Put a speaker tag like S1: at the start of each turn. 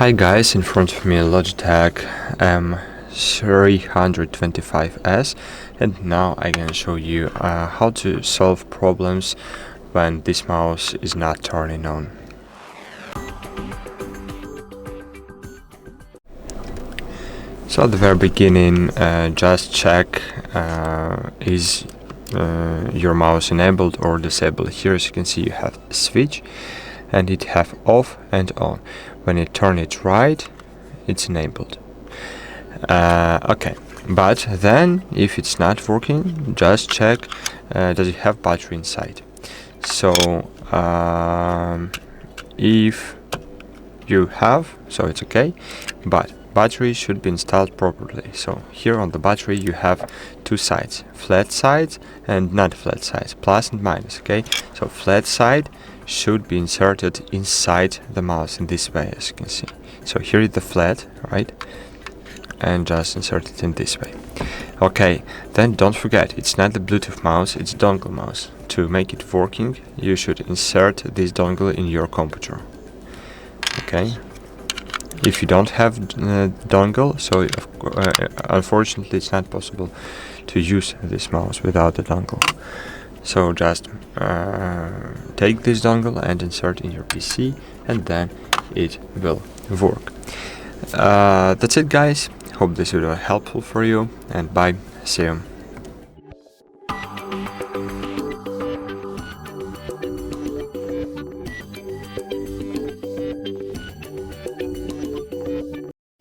S1: Hi guys, in front of me Logitech M325s, and now I can show you how to solve problems when this mouse is not turning on. So at the very beginning, just check is your mouse enabled or disabled. Here, as you can see, you have a switch and it have off and on. When you turn it right, it's enabled. Okay, but then if it's not working, just check does it have battery inside. So if you have, so it's okay, but battery should be installed properly. So here on the battery you have two sides, flat sides and not flat sides, plus and minus. Okay, so flat side should be inserted inside the mouse in this way, as you can see. So here is the flat, right, and just insert it in this way. Okay, then don't forget, it's not the Bluetooth mouse, it's dongle mouse. To make it working, you should insert this dongle in your computer. Okay, if you don't have dongle, so unfortunately it's not possible to use this mouse without the dongle. So just take this dongle and insert in your PC, and then it will work. That's it guys, hope this video was helpful for you, and bye, see you.